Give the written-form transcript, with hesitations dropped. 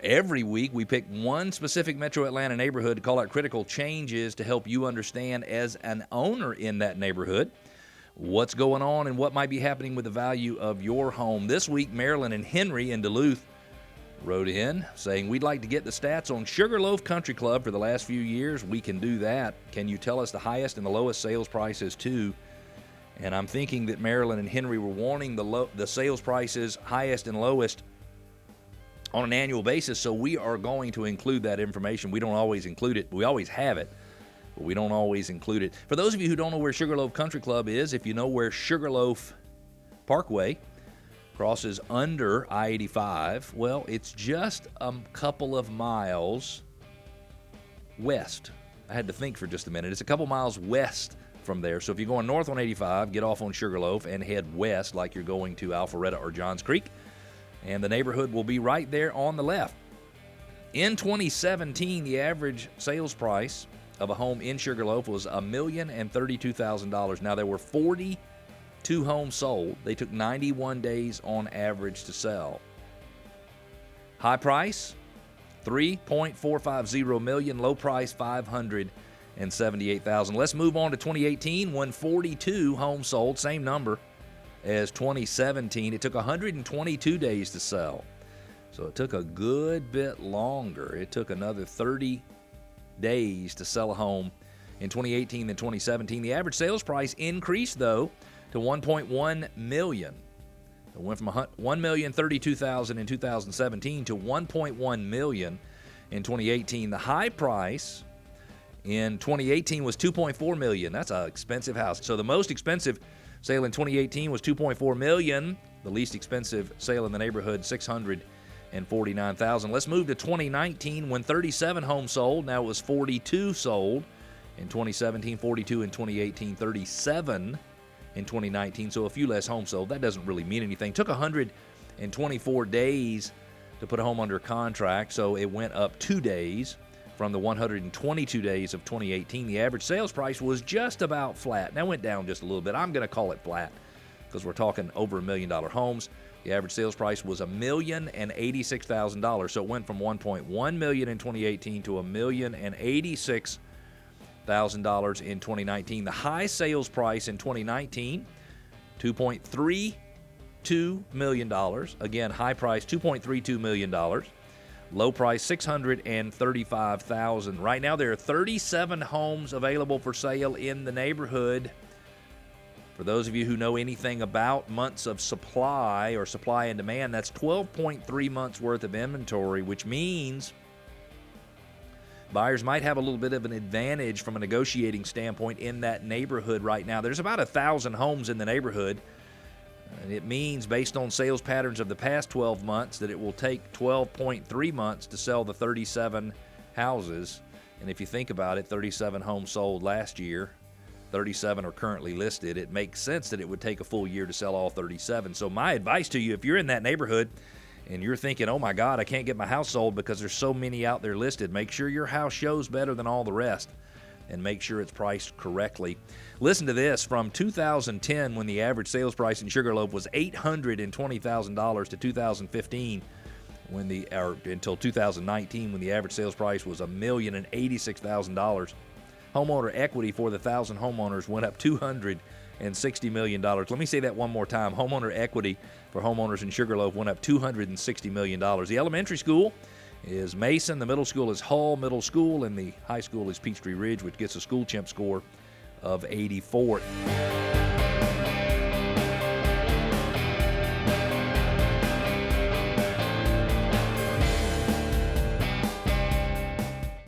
Every week, we pick one specific Metro Atlanta neighborhood to call out critical changes to help you understand, as an owner in that neighborhood, what's going on and what might be happening with the value of your home. This week, Marilyn and Henry in Duluth wrote in saying, we'd like to get the stats on Sugarloaf Country Club for the last few years. We can do that. Can you tell us the highest and the lowest sales prices too? And I'm thinking that Marilyn and Henry were wanting the sales prices, highest and lowest, on an annual basis, so we are going to include that information. We don't always include it. We always have it, but we don't always include it. For those of you who don't know where Sugarloaf Country Club is, if you know where Sugarloaf Parkway crosses under I-85, well, it's just a couple of miles west. I had to think for just a minute. It's a couple miles west from there. So if you're going north on 85, get off on Sugarloaf and head west like you're going to Alpharetta or Johns Creek, and the neighborhood will be right there on the left. In 2017, the average sales price of a home in Sugarloaf was $1,032,000. Now, there were 42 homes sold. They took 91 days on average to sell. High price, $3.450 million. Low price, $578,000. Let's move on to 2018, when 42 homes sold, same number as 2017. It took 122 days to sell. So it took a good bit longer. It took another 30 days to sell a home in 2018 than 2017. The average sales price increased, though, to $1.1 million. It went from $1,032,000 in 2017 to $1.1 million in 2018. The high price in 2018 was $2.4 million. That's an expensive house. So the most expensive sale in 2018 was $2.4 million. The least expensive sale in the neighborhood, $649,000. Let's move to 2019, when 37 homes sold. Now it was 42 sold in 2017, 42 in 2018, 37 in 2019. So a few less homes sold. That doesn't really mean anything. Took 124 days to put a home under contract, so it went up 2 days from the 122 days of 2018. The average sales price was just about flat. Now, it went down just a little bit. I'm going to call it flat because we're talking over $1 million homes. The average sales price was $1,086,000. So it went from $1.1 million in 2018 to $1,086,000 in 2019. The high sales price in 2019, $2.32 million. Again, high price, $2.32 million. Low price, $635,000. Right now, there are 37 homes available for sale in the neighborhood. For those of you who know anything about months of supply or supply and demand, that's 12.3 months worth of inventory, which means buyers might have a little bit of an advantage from a negotiating standpoint in that neighborhood right now. There's about 1,000 homes in the neighborhood. And it means, based on sales patterns of the past 12 months, that it will take 12.3 months to sell the 37 houses. And if you think about it, 37 homes sold last year, 37 are currently listed. It makes sense that it would take a full year to sell all 37. So my advice to you, if you're in that neighborhood and you're thinking, oh my God, I can't get my house sold because there's so many out there listed, make sure your house shows better than all the rest, and make sure it's priced correctly. Listen to this. From 2010, when the average sales price in Sugarloaf was $820,000, to 2015, until 2019, when the average sales price was $1,086,000. Homeowner equity for the 1,000 homeowners went up $260 million. Let me say that one more time. Homeowner equity for homeowners in Sugarloaf went up $260 million. The elementary school is Mason, the middle school is Hull Middle School, and the high school is Peachtree Ridge, which gets a school chimp score of 84.